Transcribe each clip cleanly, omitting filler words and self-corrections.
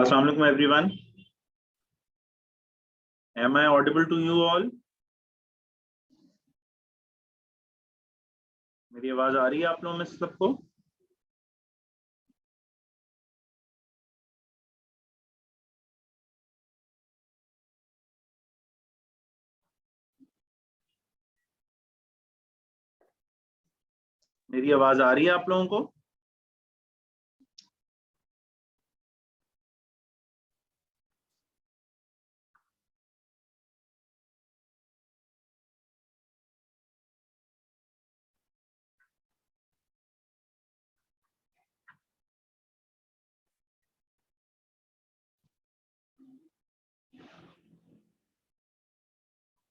Assalamu alaikum everyone. Am I audible to you all? मेरी आवाज आ रही है आप लोगों में सबको? मेरी आवाज आ रही है आप लोगों को?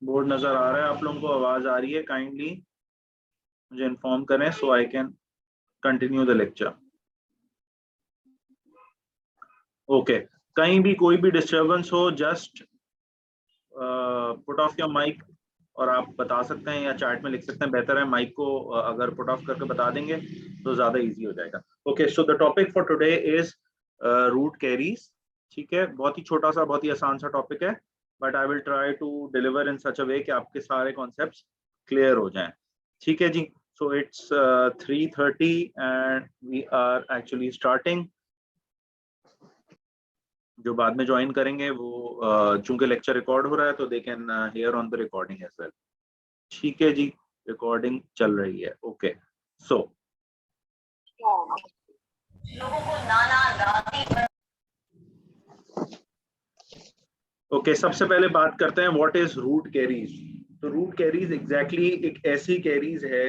बोर्ड नजर आ रहा है आप लोगों को? आवाज आ रही है? काइंडली मुझे इन्फॉर्म करें so I can continue the lecture. Okay, कहीं भी कोई भी डिस्टरबेंस हो just put off your mic और आप बता सकते हैं या चैट में लिख सकते हैं। बेहतर है माइक को अगर पुट ऑफ करके बता देंगे तो ज्यादा इजी हो जाएगा। Okay, so the topic for today is root caries. ठीक है, बहुत ही छोटा सा, बहुत ही आसान सा टॉपिक है, but I will try to deliver in such a way कि आपके सारे कॉन्सेप्ट्स क्लियर हो जाएं। ठीक है जी, so it's 3:30 and we are actually starting. जो बाद में ज्वाइन करेंगे वो चूंकि लेक्चर रिकॉर्ड हो रहा है तो they can hear on the recording as well. ठीक है जी, रिकॉर्डिंग चल रही है। ओके, सो ओके, सबसे पहले बात करते हैं व्हाट इज रूट कैरीज। तो रूट कैरीज एग्जैक्टली एक ऐसी कैरीज है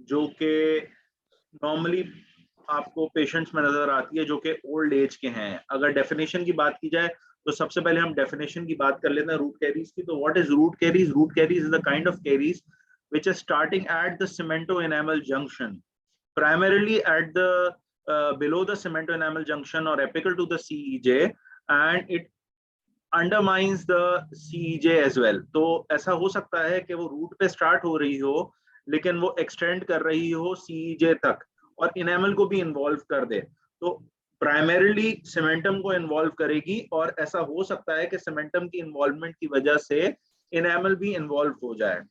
जो कि नॉर्मली आपको पेशेंट्स में नजर आती है जो कि ओल्ड एज के हैं। अगर डेफिनेशन की बात की जाए तो सबसे पहले हम डेफिनेशन की बात कर लेते हैं रूट कैरीज की। तो what is root caries? Root caries is the kind of caries which is starting at the cemento enamel junction, primarily at the below the cemento enamel junction or apical to the CEJ, and it undermines the CEJ as well. तो ऐसा हो सकता है कि वो root पे start हो रही हो लेकिन वो एक्सटेंड कर रही हो CEJ तक और इनेमल को भी इन्वॉल्व कर दे। तो प्राइमरीली सीमेंटम को इन्वॉल्व करेगी और ऐसा हो सकता है कि सीमेंटम की इन्वॉल्वमेंट की वजह से इनेमल भी इन्वॉल्व हो जाए।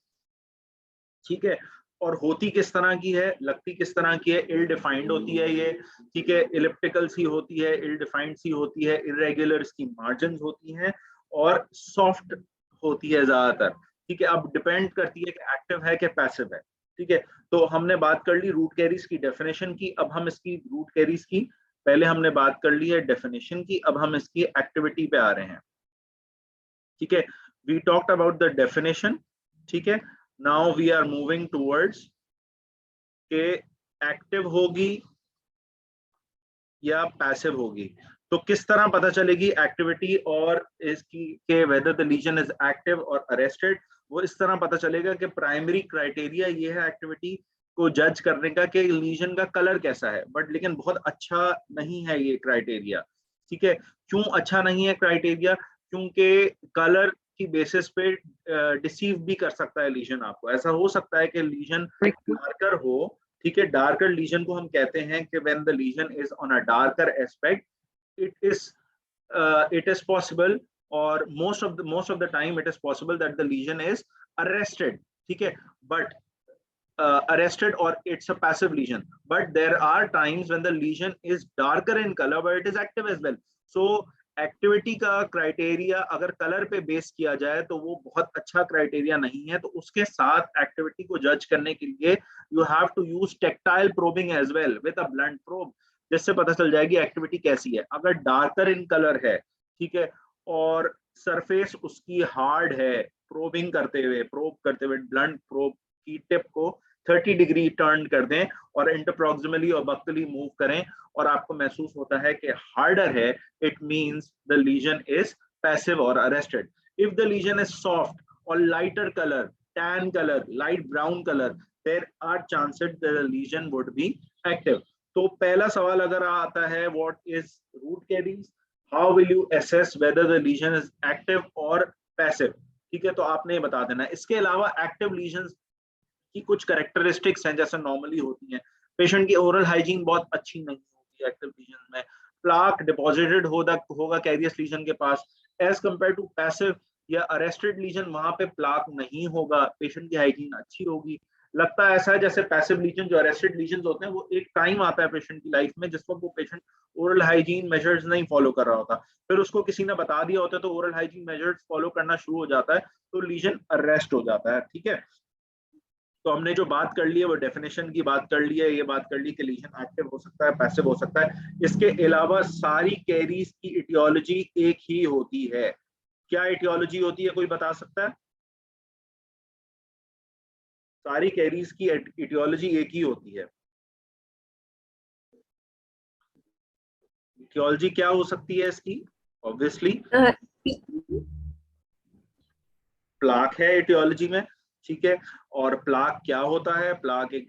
ठीक है, और होती किस तरह की है, लगती किस तरह की है? इल डिफाइंड होती है ये। ठीक है, इलिप्टिकल सी होती है, इल डिफाइंड सी होती है, इरेगुलर इसकी मार्जिन होती हैं और सॉफ्ट होती है ज्यादातर। ठीक है, अब डिपेंड करती है कि एक्टिव है कि पैसिव है। ठीक है, तो हमने बात कर ली रूट कैरीज की डेफिनेशन की। अब हम इसकी रूट कैरीज की, पहले हमने बात कर ली है डेफिनेशन की, अब हम इसकी एक्टिविटी पे आ रहे हैं। ठीक है, we talked about the definition. ठीक है, now we are moving towards के एक्टिव होगी या पैसिव होगी। तो किस तरह पता चलेगी एक्टिविटी और इसकी के whether the lesion is active और अरेस्टेड? वो इस तरह पता चलेगा कि प्राइमरी क्राइटेरिया ये है एक्टिविटी को जज करने का कि लीजन का कलर कैसा है। बट लेकिन बहुत अच्छा नहीं है ये क्राइटेरिया। ठीक है, क्यों अच्छा नहीं है क्राइटेरिया? क्योंकि कलर की बेसिस पे डिसीव भी कर सकता है लीजन आपको। ऐसा हो सकता है कि लीजन डार्कर हो। ठीक है, डार्कर लीजन को हम कहते हैं कि when the lesion is on a darker aspect it is possible or most of the time it is possible that the lesion is arrested. ठीक है, but arrested or it's a passive lesion, but there are times when the lesion is darker in color but it is active as well. So activity का criteria अगर colour पे base किया जाए तो वो बहुत अच्छा क्राइटेरिया नहीं है। तो उसके साथ एक्टिविटी को जज करने के लिए you have to use tactile probing as well with a blunt probe, जिससे पता चल जाएगी एक्टिविटी कैसी है। अगर डार्कर इन कलर है, ठीक है, और सरफेस उसकी हार्ड है, प्रोब करते हुए ब्लंट प्रोब की टिप को 30 डिग्री टर्न कर दें और इंटरप्रॉक्सिमली और बक्तली मूव करें और आपको महसूस होता है कि हार्डर है, it means the lesion is passive और arrested. If the lesion is soft और lighter colour, tan colour, light brown colour, there are chances that the lesion would be active. तो पहला सवाल अगर आता है what is root caries, how will you assess whether the lesion is active और passive? ठीक है, तो आपने ये बता देना। इसके अलावा एक्टिव लीजन की कुछ कैरेक्टरिस्टिक्स हैं जैसे नॉर्मली होती हैं। पेशेंट की ओरल हाइजीन बहुत अच्छी नहीं होती है एक्टिव लीजन में। प्लाक डिपॉजिटेड होगा कैरियस लीजन के पास, एज कंपेयर टू पैसिव या अरेस्टेड लीजन, वहां पे प्लाक नहीं होगा, पेशेंट की हाइजीन अच्छी होगी। लगता है ऐसा है जैसे पैसिव लीजन, जो अरेस्टेड लीजन होते हैं, वो एक टाइम आता है पेशेंट की लाइफ में जिस वक्त वो पेशेंट ओरल हाइजीन मेजर्स नहीं फॉलो कर रहा होता, फिर उसको किसी ने बता दिया होता है तो ओरल हाइजीन मेजर्स फॉलो करना शुरू हो जाता है, तो लीजन अरेस्ट हो जाता है। ठीक है, तो हमने जो बात कर ली है वो डेफिनेशन की बात कर ली है, ये बात कर ली कि लीजन एक्टिव हो सकता है, पैसिव हो सकता है। इसके अलावा सारी कैरीज की इटियोलॉजी एक ही होती है। क्या इटियोलॉजी होती है, कोई बता सकता है? सारी कैरीज की इटियोलॉजी एक ही होती है। इटियोलॉजी क्या हो सकती है इसकी? ऑब्वियसली प्लाक है इटियोलॉजी में। ठीक है, और प्लाक क्या होता है? प्लाक एक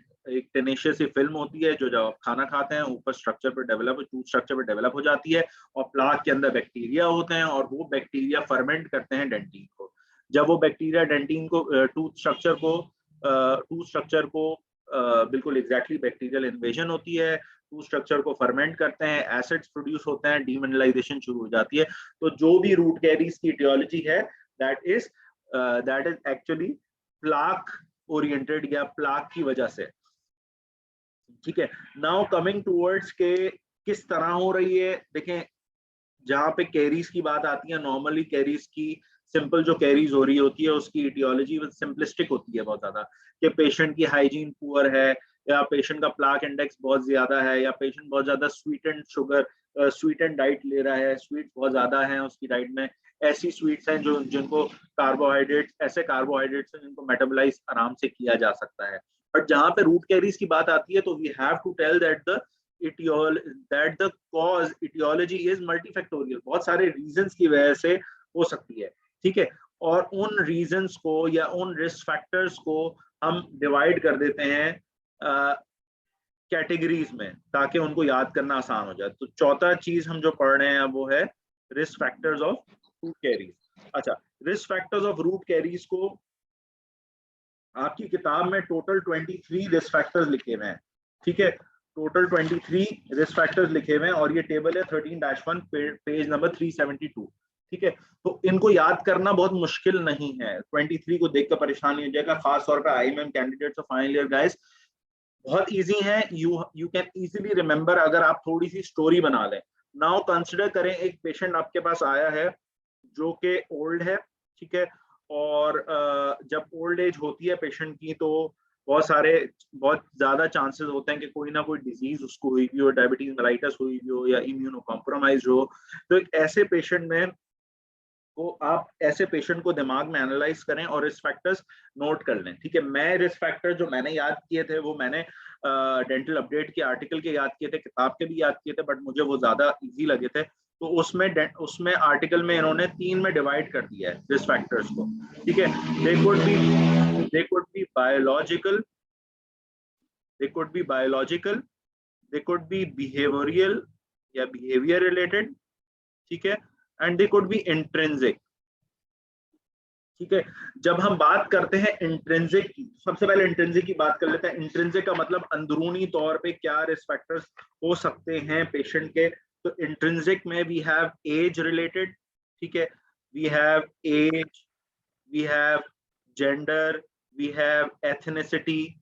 टेनेशियस फिल्म होती है जो जब आप खाना खाते हैं ऊपर स्ट्रक्चर पर डेवलप, टूथ स्ट्रक्चर पर डेवलप हो जाती है, और प्लाक के अंदर बैक्टीरिया होते हैं और वो बैक्टीरिया फर्मेंट करते हैं डेंटिन को। जब वो बैक्टीरिया डेंटिन को टूथ स्ट्रक्चर को बिल्कुल एग्जैक्टली बैक्टीरियल इन्वेजन होती है, टूथ स्ट्रक्चर को फर्मेंट करते हैं, एसिड्स प्रोड्यूस होते हैं, डीमिनरलाइजेशन शुरू हो जाती है। तो जो भी रूट कैरीज की इटियोलॉजी है that is actually plaque oriented या प्लाक की वजह से। ठीक है, नाउ कमिंग टूवर्ड्स के किस तरह हो रही है, देखें जहां पे कैरीज की बात आती है, नॉर्मली कैरीज की सिंपल जो कैरीज हो रही होती है उसकी इटियोलॉजी सिंपलिस्टिक होती है बहुत ज्यादा, कि पेशेंट की हाइजीन पुअर है, या पेशेंट का प्लाक इंडेक्स बहुत ज्यादा है, या पेशेंट बहुत ज्यादा स्वीट एंड डाइट ले रहा है, स्वीट बहुत ज्यादा है उसकी डाइट में, ऐसी स्वीट्स हैं जो जिनको ऐसे कार्बोहाइड्रेट्स हैं जिनको मेटाबोलाइज आराम से किया जा सकता है। बट जहां पे रूट कैरीज की बात आती है तो we have to tell that the cause aetiology is multifactorial, बहुत सारे रीजंस की वजह से हो सकती है। ठीक है, और उन रीजंस को या उन रिस्क फैक्टर्स को हम डिवाइड कर देते हैं कैटेगरीज में ताकि उनको याद करना आसान हो जाए। तो चौथा चीज हम जो पढ़ रहे हैं वो है risk factors of root caries. अच्छा, risk factors of root caries को आपकी किताब में टोटल 23 रिस्क फैक्टर्स लिखे हुए हैं। ठीक है, टोटल 23 रिस्क फैक्टर्स लिखे हुए हैं और ये टेबल है 13-1 पेज नंबर 372। ठीक है, तो इनको याद करना बहुत मुश्किल नहीं है, 23 को देखकर परेशान नहीं हो जाएगा, खास तौर पर आईएमएम कैंडिडेट्स और फाइनल ईयर गाइस बहुत इजी है, यू कैन इजीली रिमेंबर अगर आप थोड़ी सी स्टोरी बना लें। नाउ कंसिडर करें एक पेशेंट आपके पास आया है जो कि ओल्ड है। ठीक है, और जब ओल्ड एज होती है पेशेंट की तो बहुत ज्यादा चांसेस होते हैं कि कोई ना कोई डिजीज उसको हुई भी हो, डायबिटीज मेलाइटस हुई भी हो या इम्यूनो कॉम्प्रोमाइज हो। तो एक ऐसे पेशेंट में तो आप ऐसे पेशेंट को दिमाग में एनालाइज करें और रिस्क फैक्टर्स नोट कर लें। ठीक है, मैं रिस्क फैक्टर जो मैंने याद किए थे वो मैंने डेंटल अपडेट के आर्टिकल के याद किए थे, किताब के भी याद किए थे, बट मुझे वो ज्यादा इजी लगे थे, तो उसमें आर्टिकल में इन्होंने 3 में डिवाइड कर दिया है रिस्क फैक्टर्स को। ठीक है, they could be biological, they could be biological, they could be behavioural या बिहेवियर रिलेटेड। ठीक है, and they could be intrinsic. ठीक है, जब हम बात करते हैं इंट्रिंसिक की, सबसे पहले इंट्रिंसिक की बात कर लेते हैं। इंट्रिंसिक का मतलब अंदरूनी तौर पे क्या रिस्क फैक्टर्स हो सकते हैं पेशेंट के। तो इंट्रिंसिक में वी हैव एज रिलेटेड। ठीक है, we have age, we have gender, we have ethnicity.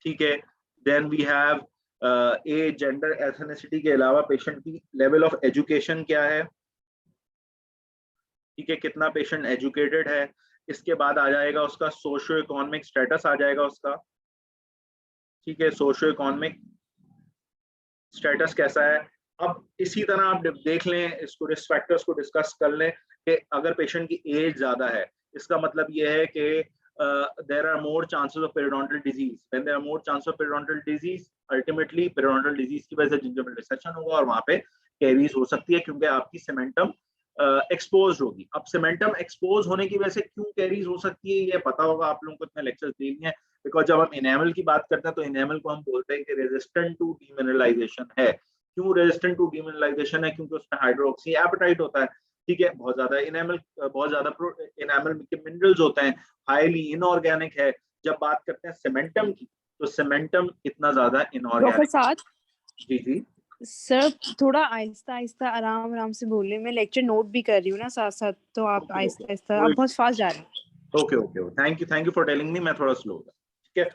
ठीक है, then we have age, gender, ethnicity के अलावा पेशेंट की लेवल ऑफ एजुकेशन क्या है। ठीक है, कितना पेशेंट एजुकेटेड है। इसके बाद आ जाएगा उसका सोशियो इकोनॉमिक स्टेटस आ जाएगा उसका। ठीक है, सोशियो इकोनॉमिक स्टेटस कैसा है। अब इसी तरह आप देख लें, इसको रिस्क फैक्टर्स को डिस्कस कर लें कि अगर पेशेंट की एज ज्यादा है, इसका मतलब यह है कि there are more chances of periodontal disease. When there are more chances of periodontal disease, ultimately periodontal disease की वजह से जिंजिवल डिसेक्शन होगा और वहां पे कैरीज हो सकती है क्योंकि आपकी सीमेंटम एक्सपोज होगी। अब सीमेंटम एक्सपोज होने की वजह से क्यों कैरीज हो सकती है ये पता होगा आप लोगों को, इतने लेक्चर्स दे लिए हैं। बिकॉज जब हम इनेमल की बात करते हैं तो इनेमल को हम बोलते हैं कि रेजिस्टेंट टू डीमिनरलाइजेशन है। क्यों रेजिस्टेंट टू डीमिनरलाइजेशन है? क्योंकि उसमें हाइड्रोक्सी एपेटाइट होता है। ठीक है, बहुत ज्यादा इनेमल के मिनरल्स होते हैं, हाईली इनऑर्गेनिक है। जब बात करते हैं सीमेंटम की तो सीमेंटम इतना ज्यादा इनऑर्गेनिक। प्रोफेसर जी जी सर थोड़ा आहिस्ता आहिस्ता आराम आराम से बोलिए, मैं लेक्चर नोट भी कर रही हूँ ना साथ साथ, तो आप ओके आहिस्ता आहिस्ता, आप बहुत फास्ट जा रहे हैं। Okay okay, thank you for telling me, मैं थोड़ा स्लो था, ठीक है।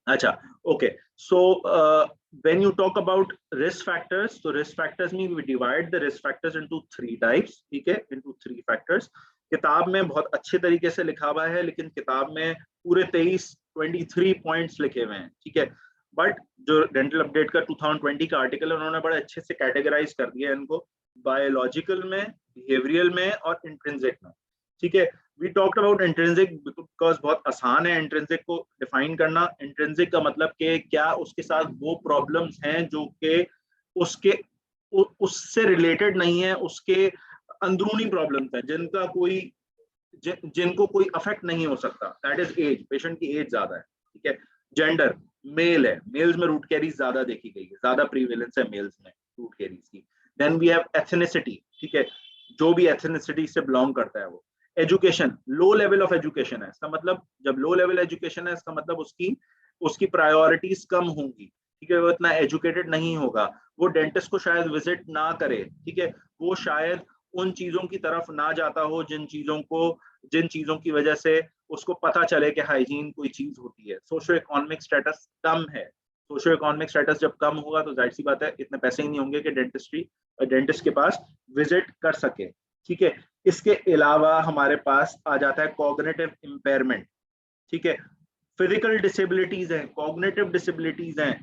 अच्छा, okay, so when you talk about risk factors, so risk factors mean we divide the risk factors into 3 types, ठीक है, into 3 factors। किताब में बहुत अच्छे तरीके से लिखा हुआ है, लेकिन किताब में पूरे 23 पॉइंट्स लिखे हुए हैं, ठीक है, बट जो डेंटल अपडेट का 2020 का आर्टिकल है, उन्होंने बड़े अच्छे से कैटेगराइज कर दिया है इनको, बायोलॉजिकल में, बिहेवियरल में और इंट्रिंसिक में, ठीक है। We talked about intrinsic because बहुत आसान है इंट्रिंसिक को डिफाइन करना। इंट्रिंसिक का मतलब कि क्या उसके साथ वो प्रॉब्लम्स हैं जो कि उसके उससे रिलेटेड नहीं है, उसके अंदरूनी प्रॉब्लम्स हैं जिनका कोई जिनको कोई अफेक्ट नहीं हो सकता। दैट इज एज, पेशेंट की एज ज्यादा है, ठीक है। जेंडर, मेल है, मेल्स में रूट कैरीज ज्यादा देखी गई है, ज्यादा प्रीवेलेंस है मेल्स में रूट कैरीज की। देन वी हैव एथनिसिटी, ठीक है, जो भी एथनिसिटी से बिलोंग करता है वो। Education, low level of education है, इसका मतलब जब लो लेवल एजुकेशन है, इसका मतलब उसकी उसकी प्रायोरिटीज कम होंगी, ठीक है, वो इतना एजुकेटेड नहीं होगा, वो डेंटिस्ट को शायद विजिट ना करे, ठीक है, वो शायद उन चीजों की तरफ ना जाता हो जिन चीजों की वजह से उसको पता चले कि हाइजीन कोई चीज होती है। सोशियो इकोनॉमिक स्टेटस कम है, सोशियो इकोनॉमिक स्टेटस जब कम होगा तो जाहिर सी बात है इतने पैसे ही नहीं होंगे कि डेंटिस्ट के पास विजिट कर सके, ठीक है। इसके अलावा हमारे पास आ जाता है कॉग्निटिव इम्पेयरमेंट, ठीक है, फिजिकल डिसेबिलिटीज हैं, कॉग्निटिव डिसेबिलिटीज हैं,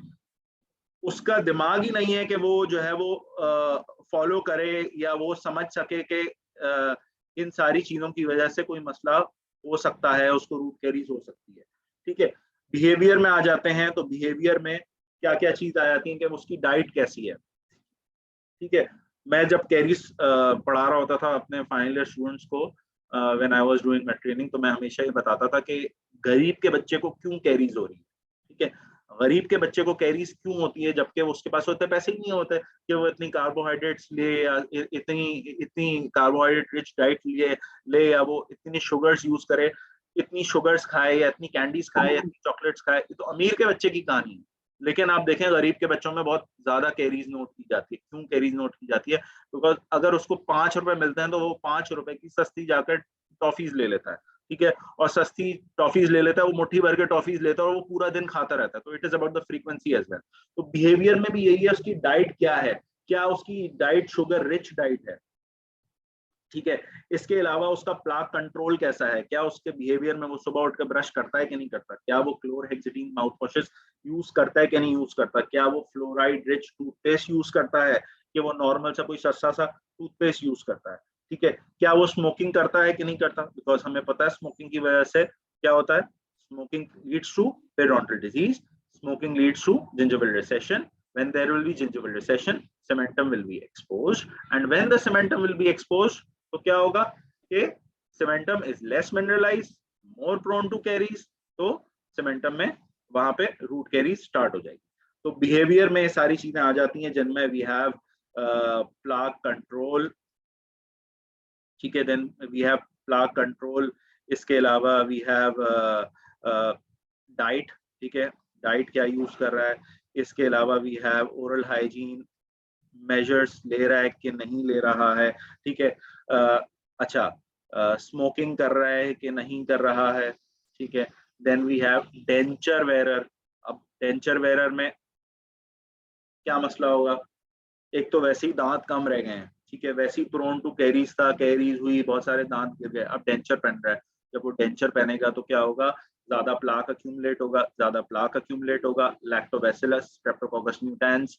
उसका दिमाग ही नहीं है कि वो जो है वो फॉलो करे या वो समझ सके कि इन सारी चीजों की वजह से कोई मसला हो सकता है, उसको रूट कैरीज हो सकती है, ठीक है। बिहेवियर में आ जाते हैं, तो बिहेवियर में क्या क्या चीज आ जाती है कि उसकी डाइट कैसी है, ठीक है। मैं जब कैरीज पढ़ा रहा होता था अपने फाइनल ईयर स्टूडेंट्स को, when I was doing my training, तो मैं हमेशा ये बताता था कि गरीब के बच्चे को क्यों कैरीज हो रही है, ठीक है। गरीब के बच्चे को कैरीज क्यों होती है जबकि उसके पास उतने पैसे ही नहीं होते कि वो इतनी कार्बोहाइड्रेट्स ले या इतनी इतनी कार्बोहाइड्रेट रिच डाइट ले या वो इतनी शुगर्स यूज करे, इतनी शुगर्स खाए या इतनी कैंडीज खाए या इतनी चॉकलेट्स खाए। ये तो अमीर के बच्चे की कहानी है, लेकिन आप देखें गरीब के बच्चों में बहुत ज्यादा कैरीज नोट की जाती है। क्यों कैरीज नोट की जाती है? बिकॉज अगर उसको 5 रुपए मिलते हैं तो वो 5 रुपए की सस्ती जाकर टॉफीज ले लेता है, ठीक है, और सस्ती टॉफीज ले लेता है, वो मुट्ठी भर के टॉफीज लेता है और वो पूरा दिन खाता रहता है। तो it is about the frequency as well. तो बिहेवियर में भी यही है, उसकी डाइट क्या है, क्या उसकी डाइट शुगर रिच डाइट है, ठीक है। इसके अलावा उसका प्लाक कंट्रोल कैसा है, क्या उसके बिहेवियर में वो सुबह उठ कर ब्रश करता है कि नहीं करता, क्या वो क्लोरहेक्सिडीन माउथ वॉशेस यूज करता है कि नहीं यूज करता, क्या वो फ्लोराइड रिच टूथपेस्ट यूज करता है कि वो नॉर्मल सा कोई सस्ता सा टूथपेस्ट यूज करता है, ठीक है। क्या वो स्मोकिंग करता है कि नहीं करता, बिकॉज हमें पता है स्मोकिंग की वजह से क्या होता है, smoking leads to periodontal disease, smoking leads to gingival recession, when there will be gingival recession, cementum will be exposed, and when the cementum will be exposed, तो क्या होगा कि cementum is less mineralise, more prone to caries, तो cementum में वहां पे root carries start हो जाएगी। तो बिहेवियर में ये सारी चीजें आ जाती हैं जिनमें वी हैव प्लाक कंट्रोल, ठीक है, then we have plaque control. इसके अलावा वी हैव डाइट, ठीक है, डाइट क्या यूज कर रहा है। इसके अलावा we have oral hygiene, measures ले रहा है कि नहीं ले रहा है, ठीक है। अच्छा, स्मोकिंग कर रहा है कि नहीं कर रहा है, ठीक है। Then we have denture wearer. अब डेंचर वेरर में क्या मसला होगा, एक तो वैसे ही दांत कम रह गए हैं, ठीक है, वैसे ही प्रोन टू कैरीज था, कैरीज हुई, बहुत सारे दांत गिर गए, अब डेंचर पहन रहा है। जब वो डेंचर पहनेगा तो क्या होगा, ज्यादा प्लाक अक्यूमुलेट होगा, ज्यादा प्लाक अक्यूमुलेट होगा, लैक्टोबैसिलस, स्ट्रेप्टोकोकस न्यूटेंस,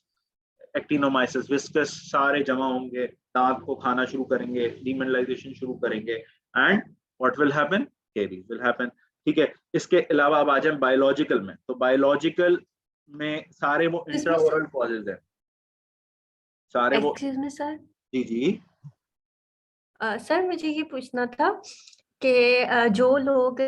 एक्टिनोमाइसिस विस्कस सारे जमा होंगे, दांत को खाना शुरू करेंगे, डीमिनरलाइजेशन शुरू करेंगे, and what will happen, carries will happen, ठीक है। इसके अलावा अब आ जाए बायोलॉजिकल में, तो बायोलॉजिकल में सारे वो इंट्राओरल कॉजेज है, सारे वो। Excuse me sir. जी जी। सर मुझे ये पूछना था कि जो लोग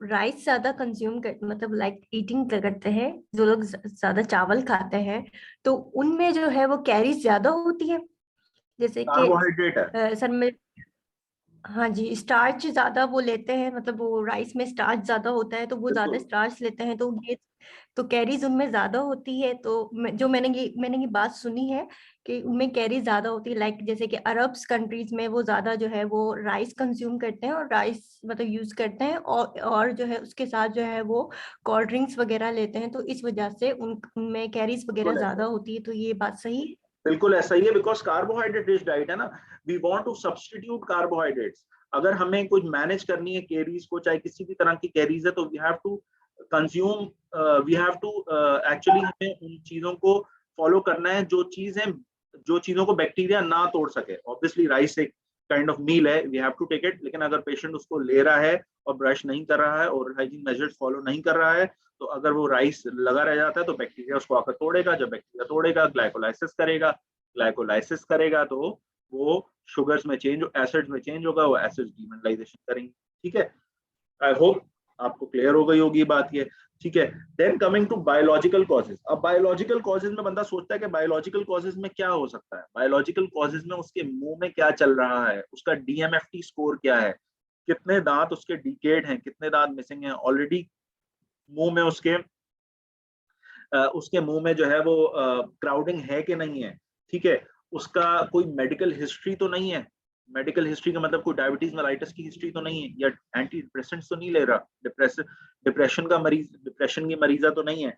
राइस ज्यादा कंज्यूम कर मतलब लाइक ईटिंग करते हैं, जो लोग ज्यादा चावल खाते हैं, तो उनमें जो है वो कैरीज ज्यादा होती है, जैसे कि कार्बोहाइड्रेट है, सर मैं हाँ जी, स्टार्च ज्यादा वो लेते हैं, मतलब वो राइस में स्टार्च ज्यादा होता है तो वो ज्यादा बिल्कुल स्टार्च लेते हैं, तो ये तो कैरीज उनमें ज्यादा होती है। तो जो मैंने ये बात सुनी है कि उनमें कैरी ज्यादा होती है, लाइक जैसे कि अरब्स कंट्रीज में वो ज्यादा जो है वो राइस कंज्यूम करते हैं और राइस मतलब यूज करते हैं, और जो है उसके साथ जो है वो कोल्ड ड्रिंक्स वगैरह लेते हैं, तो इस वजह से उनमें कैरीज वगैरह बिल्कुल ऐसा ज्यादा है, होती है। तो ये बात सही है। बिल्कुल ऐसा ही है, बिकॉज कार्बोहाइड्रेट रिच डाइट है ना, we want to substitute carbohydrates. अगर हमें कुछ मैनेज करनी है कैरीज को, चाहे किसी भी तरह की कैरीज है, तो we have to consume, we have to actually हमें उन चीजों को फॉलो करना है जो चीजें, जो चीजों को बैक्टीरिया ना तोड़ सके। ऑब्वियसली राइस एक काइंड ऑफ मील है, we have to take it, लेकिन अगर पेशेंट उसको ले रहा है और ब्रश नहीं कर रहा है और हाइजीन मेजर्स फॉलो नहीं कर रहा है, तो अगर वो राइस लगा रह जाता है तो बैक्टीरिया उसको आकर तोड़ेगा, जब बैक्टीरिया तोड़ेगा ग्लाइकोलाइसिस करेगा तो वो शुगर्स में चेंज, एसिड्स में चेंज होगा, वो एसिड्स डीमिनरलाइजेशन करेंगे। ठीक है, आई होप आपको क्लियर हो गई होगी बात ये। ठीक है, then coming to biological causes. अब बायोलॉजिकल कॉजेज में बंदा सोचता है कि बायोलॉजिकल कॉजेज में क्या हो सकता है, बायोलॉजिकल कॉजेज में उसके मुंह में क्या चल रहा है, उसका डीएमएफटी स्कोर क्या है, कितने दांत उसके डिकेड हैं, कितने दांत मिसिंग हैं ऑलरेडी, मुंह में उसके मुंह में जो है वो क्राउडिंग है कि नहीं है। ठीक है, उसका कोई मेडिकल हिस्ट्री तो नहीं है, मेडिकल हिस्ट्री का मतलब कोई डायबिटीज मेलाइटिस की हिस्ट्री तो नहीं है, या एंटी डिप्रेसेंट्स तो नहीं ले रहा, डिप्रेशन की मरीजा तो नहीं है।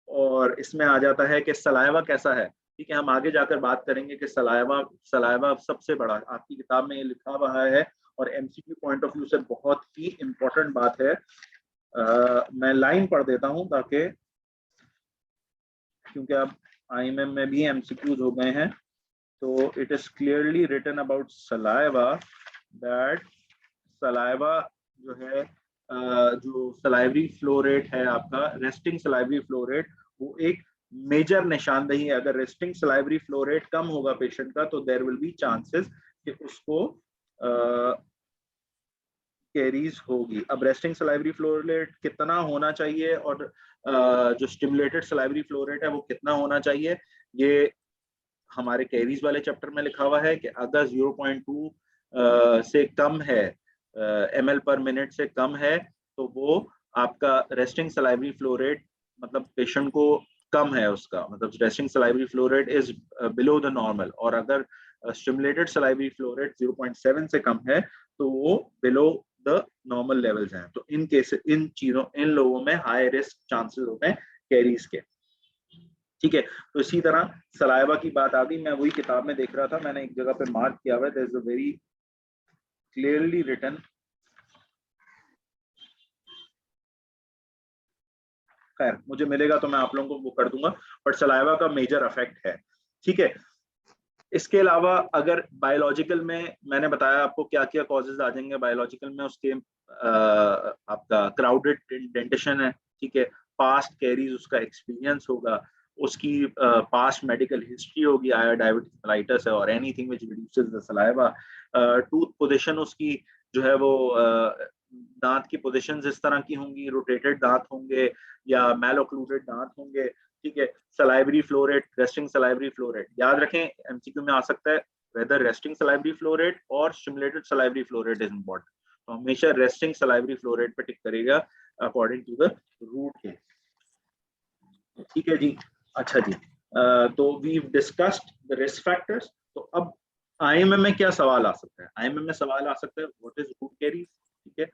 और इसमें आ जाता है कि सलाइवा कैसा है। ठीक है, हम आगे जाकर बात करेंगे कि सलाइवा सलाइवा सबसे बड़ा, आपकी किताब में ये लिखा हुआ है और एमसीक्यू पॉइंट ऑफ व्यू से बहुत ही इंपॉर्टेंट बात है। मैं लाइन पढ़ देता हूं ताकि, क्योंकि अब आईएमएम में भी एमसीक्यूज हो गए हैं। तो it is clearly written about saliva that saliva जो है, जो सलाइवरी फ्लो रेट है आपका, रेस्टिंग सलाइवरी फ्लो रेट, वो एक मेजर निशानदेही है। अगर रेस्टिंग सलाइवरी फ्लो रेट कम होगा पेशेंट का, तो देयर विल बी चांसेस कि उसको कैरीज होगी। अब रेस्टिंग सलाइवरी फ्लो रेट कितना होना चाहिए और जो स्टिमुलेटेड सलाइवरी फ्लो रेट है वो कितना होना चाहिए, ये हमारे कैरीज वाले चैप्टर में लिखा हुआ है कि अगर 0.2 से कम है, ml पर मिनट से कम है, तो वो आपका रेस्टिंग सलाइवरी फ्लो रेट, मतलब पेशेंट को कम है उसका, मतलब resting salivary flow rate is below the normal. और अगर स्टिमुलेटेड सलाइवरी फ्लो रेट 0.7 से कम है, तो वो बिलो द नॉर्मल लेवल्स हैं। तो इन केस, इन लोगों में हाई रिस्क चांसेस होते हैं कैरीज के। ठीक है, तो इसी तरह सलाइवा की बात आ गई, मैं वही किताब में देख रहा था, मैंने एक जगह पे मार्क किया हुआ है, there is a very clearly written, खैर मुझे मिलेगा तो मैं आप लोगों को वो कर दूंगा, बट सलाइवा का मेजर इफेक्ट है। ठीक है, इसके अलावा अगर बायोलॉजिकल में, मैंने बताया आपको क्या क्या कॉजेज आ जाएंगे बायोलॉजिकल में, उसके आपका क्राउडेड डेंटिशन है। ठीक है, पास्ट कैरीज उसका एक्सपीरियंस होगा, उसकी पास्ट मेडिकल हिस्ट्री होगी, आया डायबिटीज मेलाइटिस है और anything which reduces the saliva. Tooth position उसकी जो है वो दांत की पोजीशंस इस तरह की होंगी, रोटेटेड दांत होंगे या मैल ओक्लूडेड दांत होंगे। ठीक है, salivary flow rate, resting salivary flow rate याद रखें, एमसीक्यू में आ सकता है, whether resting salivary flow rate और stimulated salivary flow rate is important. तो हमेशा रेस्टिंग सलाइवरी फ्लो रेट पे टिक करेगा अकॉर्डिंग टू द रूट के। ठीक है जी, अच्छा जी, तो we discussed the risk factors. तो अब आईएमएम में क्या सवाल आ सकता है, आईएमएम में सवाल आ सकता है व्हाट इज रूट कैरीज। ठीक है,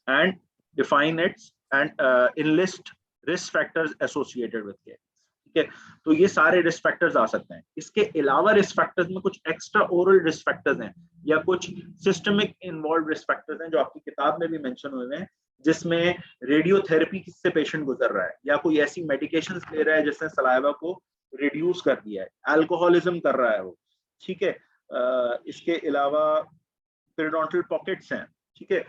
and define its and enlist risk factors associated with caries. ठीक है, तो ये सारे रिस्क फैक्टर्स आ सकते हैं। इसके अलावा रिस्क फैक्टर्स में कुछ एक्स्ट्रा ओरल रिस्क फैक्टर्स हैं या कुछ सिस्टमिक इन्वॉल्व रिस्क फैक्टर्स हैं जो आपकी किताब में भी मेंशन हुए हैं, जिसमें रेडियोथेरेपी से पेशेंट गुजर रहा है या कोई ऐसी मेडिकेशन ले रहा है जिसने सलाइवा को रिड्यूस कर दिया है, अल्कोहलिज्म कर रहा है वो। ठीक है, इसके अलावा पेरिडोंटल पॉकेट्स हैं। ठीक है,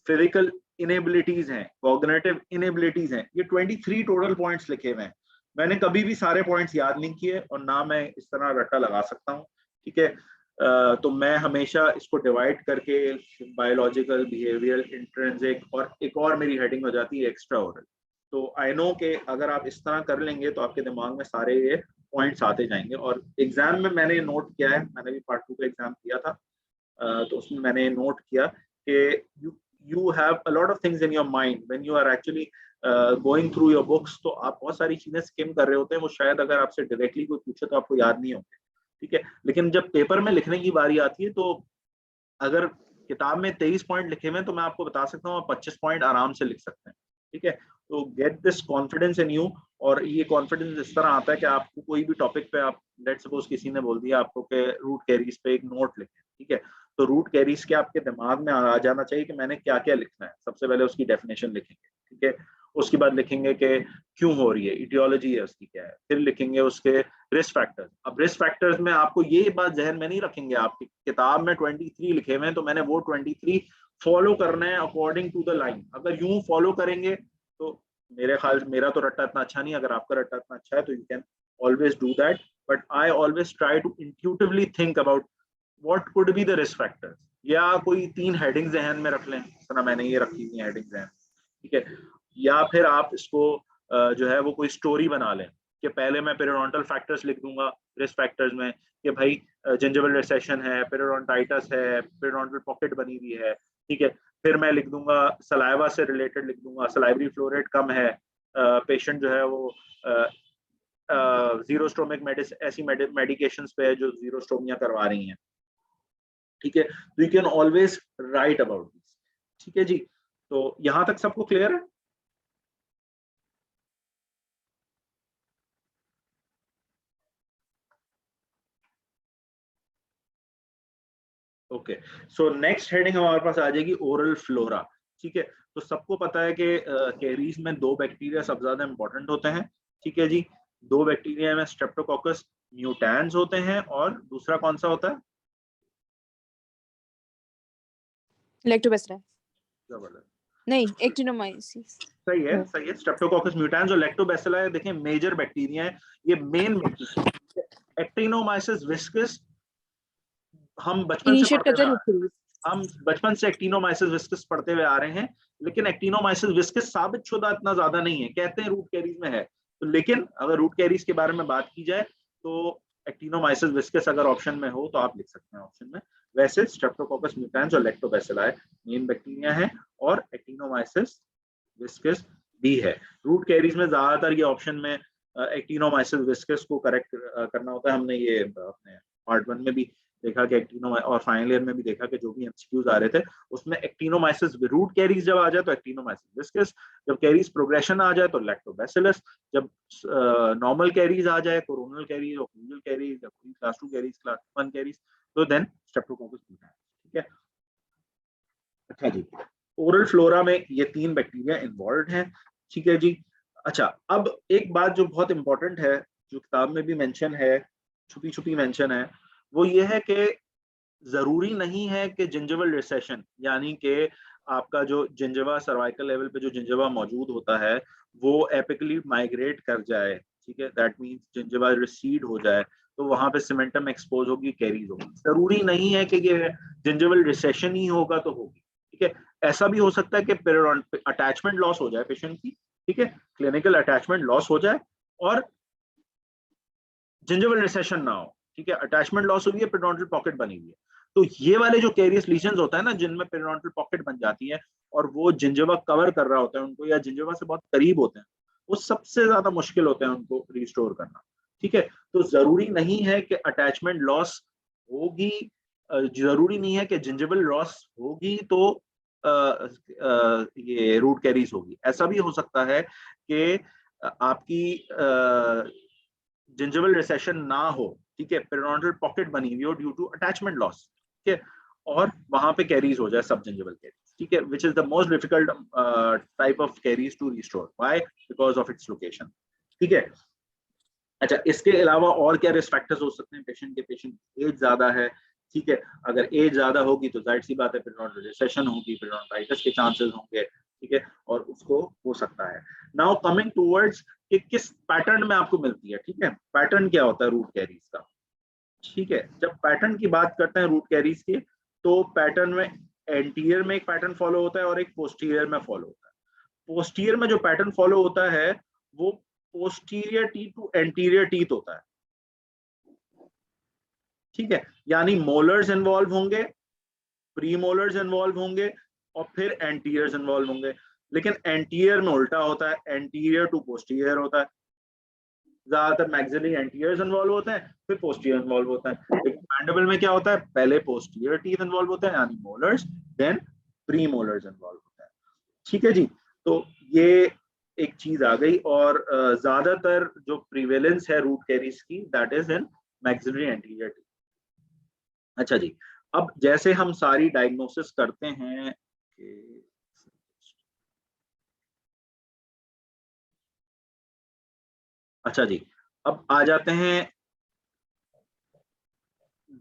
फिजिकल इनेबिलिटीज हैं, कॉग्निटिव इनेबिलिटीज हैं। ये 23 टोटल पॉइंट्स लिखे हुए हैं। मैंने कभी भी सारे पॉइंट्स याद नहीं किए और ना मैं इस तरह रट्टा लगा सकता हूँ। ठीक है, तो मैं हमेशा इसको डिवाइड करके बायोलॉजिकल, बिहेवियरल, इंट्रिंसिक, और एक और मेरी हेडिंग हो जाती है एक्स्ट्रा ओरल। तो आई नो कि अगर आप इस तरह कर लेंगे तो आपके दिमाग में सारे ये पॉइंट्स आते जाएंगे। और एग्जाम में मैंने नोट किया है, मैंने भी पार्ट 2 का एग्जाम किया था, तो उसमें मैंने नोट किया कि you have a lot of things in your mind when you are actually going through your books, तो आप बहुत सारी चीजें स्किम कर रहे होते हैं, वो शायद अगर आपसे डायरेक्टली कोई पूछे तो आपको याद नहीं होंगे, ठीक है। लेकिन जब पेपर में लिखने की बारी आती है, तो अगर किताब में 23 पॉइंट लिखे हुए हैं तो मैं आपको बता सकता हूँ आप 25 पॉइंट आराम से लिख सकते हैं, ठीक है। तो get this confidence in you, और ये कॉन्फिडेंस इस तरह आता है कि आपको कोई भी टॉपिक पे, आप लेट सपोज किसी ने बोल दिया आपको कि रूट कैरीज पे एक नोट लिखें, ठीक है, तो रूट कैरीज के आपके दिमाग में आ जाना चाहिए कि मैंने क्या क्या लिखना है। सबसे पहले उसकी डेफिनेशन लिखेंगे, ठीक है, उसके बाद लिखेंगे कि क्यों हो रही है, इटियोलॉजी है उसकी क्या है, फिर लिखेंगे उसके रिस्क फैक्टर्स। अब रिस्क फैक्टर्स में आपको ये बात जहन में नहीं रखेंगे, आपकी किताब में 23 लिखे हुए हैं तो मैंने वो 23 फॉलो करना है अकॉर्डिंग टू द लाइन। अगर यूं फॉलो करेंगे तो मेरे ख्याल, मेरा तो रट्टा इतना अच्छा नहीं, अगर आपका रट्टा इतना अच्छा है तो you can always do that, but I always try to intuitively think about what could be the risk factors, या कोई 3 हेडिंग जहन में रख लें, इस तरह मैंने ये रखी हुई हेडिंग जहन, ठीक है। या फिर आप इसको जो है वो कोई स्टोरी बना लें कि पहले मैं पेरियोडोंटल फैक्टर्स लिख दूंगा रिस्क फैक्टर्स में, कि भाई जिंजिवल रिसेशन है, पेरियोडोंटाइटिस है, पेरियोडोंटल पॉकेट बनी हुई है, ठीक है। फिर मैं लिख दूंगा सलाइवा से रिलेटेड लिख दूंगा, सलाइवरी फ्लो रेट कम है, पेशेंट जो है वो जीरो स्टोमिक ऐसी मेडिकेशंस पे है जो जीरो स्टोमिया करवा रही हैं, ठीक है। तो you can always right about this, ठीक है जी। तो यहां तक सबको क्लियर है? ओके, सो नेक्स्ट हेडिंग हमारे पास आ जाएगी ओरल फ्लोरा, ठीक है। तो सबको पता है कि कैरीज में 2 बैक्टीरिया सबसे ज्यादा इंपॉर्टेंट होते हैं, ठीक है जी। 2 बैक्टीरिया में स्ट्रेप्टोकोकस म्यूटेंस होते हैं, और दूसरा कौन सा होता है? लैक्टोबैसिलस जबरदस्त, नहीं, एक्टिनोमाइसिस। सही है, सही है। स्ट्रेप्टोकोकस म्यूटेंस और लैक्टोबैसिलस देखें मेजर बैक्टीरिया है, ये मेन बैक्टीरिया। एक्टिनोमाइसिस विस्कस हम बचपन से इनिशिएट पढ़ते करते हुए आ रहे हैं। हैं, हम बचपन से एक्टिनोमाइसिस विस्कस पढ़ते हुए आ रहे हैं, लेकिन एक्टिनोमाइसिस विस्कस साबित शुदा इतना ज्यादा नहीं है, कहते हैं रूट कैरीज में है, तो लेकिन अगर रूट कैरीज के बारे में बात की जाए तो एक्टिनोमाइसिस विस्कस अगर ऑप्शन में हो तो आप लिख सकते हैं ऑप्शन में। वैसे स्ट्रेप्टोकोकस म्यूटेंस और लैक्टोबैसिलाई मेन बैक्टीरिया है, और एक्टिनोमाइसिस विस्कस भी है। रूट कैरीज में ज्यादातर ये ऑप्शन में एक्टिनोमाइसिस विस्कस को करेक्ट करना होता है। हमने ये अपने पार्ट 1 में भी देखा कि एक्टिनो, और फाइनल ईयर में भी देखा कि जो भी एमसीक्यूज आ रहे थे उसमें एक्टिनोमाइसिस रूट कैरीज जब आ जाए तो एक्टिनोमाइसिस विस्कस, जब कैरीज प्रोग्रेशन आ जाए तो लैक्टोबैसिलस, जब नॉर्मल कैरीज आ जाए, कोरोनल कैरीज और क्लूजल कैरीज या क्लास 2 कैरीज, क्लास 1 कैरीज, तो देन स्ट्रेप्टोकोकस म्यूटेंस, ठीक है। अच्छा जी, ओरल फ्लोरा में ये 3 बैक्टीरिया इन्वॉल्व हैं, ठीक है जी। अच्छा, अब एक बात जो बहुत इंपॉर्टेंट है, जो किताब में भी मेंशन है, छुपी छुपी मेंशन है, वो ये है कि जरूरी नहीं है कि जिंजिवल रिसेशन, यानी कि आपका जो जिंजिवा सर्वाइकल लेवल पे जो जिंजिवा मौजूद होता है वो एपिकली माइग्रेट कर जाए, ठीक है, दैट मींस जिंजिवा रिसीड हो जाए, तो वहां पे सीमेंटम एक्सपोज होगी, कैरीज होगी। जरूरी नहीं है कि ये जिंजिवल रिसेशन ही होगा तो होगी, ठीक है। ऐसा भी हो सकता है कि अटैचमेंट लॉस हो जाए पेशेंट की, ठीक है, क्लिनिकल अटैचमेंट लॉस हो जाए और जिंजिवल रिसेशन ना हो, ठीक है, अटैचमेंट लॉस हुई है, पेरिडोंटल पॉकेट बनी हुई है। तो ये वाले जो कैरियस लीजन्स होता है ना, जिनमें पेरिडोंटल पॉकेट बन जाती है और वो जिंजिवा कवर कर रहा होता है उनको, या जिंजिवा से बहुत करीब होते हैं, वो सबसे ज्यादा मुश्किल होता है उनको रिस्टोर करना, ठीक है। तो जरूरी नहीं है कि अटैचमेंट लॉस होगी, जरूरी नहीं है कि जिंजिवल लॉस होगी तो ये रूट कैरीज होगी। ऐसा भी हो सकता है कि आपकी जिंजिवल रिसेशन ना हो, ठीक है, पेरिडोंटल पॉकेट बनी हुई हो ड्यू टू अटैचमेंट लॉस, ठीक है, और वहां पे कैरीज हो जाए सब जिंजिवल कैरीज, ठीक है, which is the most difficult type of carries to restore, why, because of its location, ठीक है। अच्छा, इसके अलावा और क्या रिस्क फैक्टर्स हो सकते हैं पेशेंट के? पेशेंट एज ज्यादा है, ठीक है, अगर एज ज्यादा होगी तो जाहिर सी बात है पेरिडोंटल रिसेशन होगी, पेरिडोंटाइटिस के चांसेस होंगे, ठीक है, और उसको हो सकता है। नाउ कमिंग टूवर्ड्स कि किस पैटर्न में आपको मिलती है, ठीक है, पैटर्न क्या होता है रूट कैरीज का, ठीक है। जब पैटर्न की बात करते हैं रूट कैरीज के, तो पैटर्न में एंटीरियर में एक पैटर्न फॉलो होता है और एक पोस्टीरियर में फॉलो होता है। पोस्टीरियर में जो पैटर्न फॉलो होता है वो posterior teeth to anterior teeth होता है, ठीक है, यानी मोलर्स इन्वॉल्व होंगे, प्रीमोलर्स इन्वॉल्व होंगे और फिर एंटीरियर्स इन्वॉल्व होंगे। लेकिन एंटीरियर में उल्टा होता है, एंटीरियर टू पोस्टीरियर होता है। ज्यादातर मैक्सिलरी एंटीरियर्स इन्वॉल्व होते हैं, फिर पोस्टीरियर इन्वॉल्व होता है। लेकिन मैंडिबल में क्या होता है, पहले पोस्टीरियर टीथ इन्वॉल्व होते हैं यानी मोलर्स, देन प्रीमोलर्स इन्वॉल्व होता है। ठीक है जी, तो ये एक चीज आ गई। और ज्यादातर जो प्रिवेलेंस है रूट कैरीज की that is in maxillary anterior teeth. अच्छा जी, अब जैसे हम सारी डायग्नोसिस करते हैं अच्छा जी, अब आ जाते हैं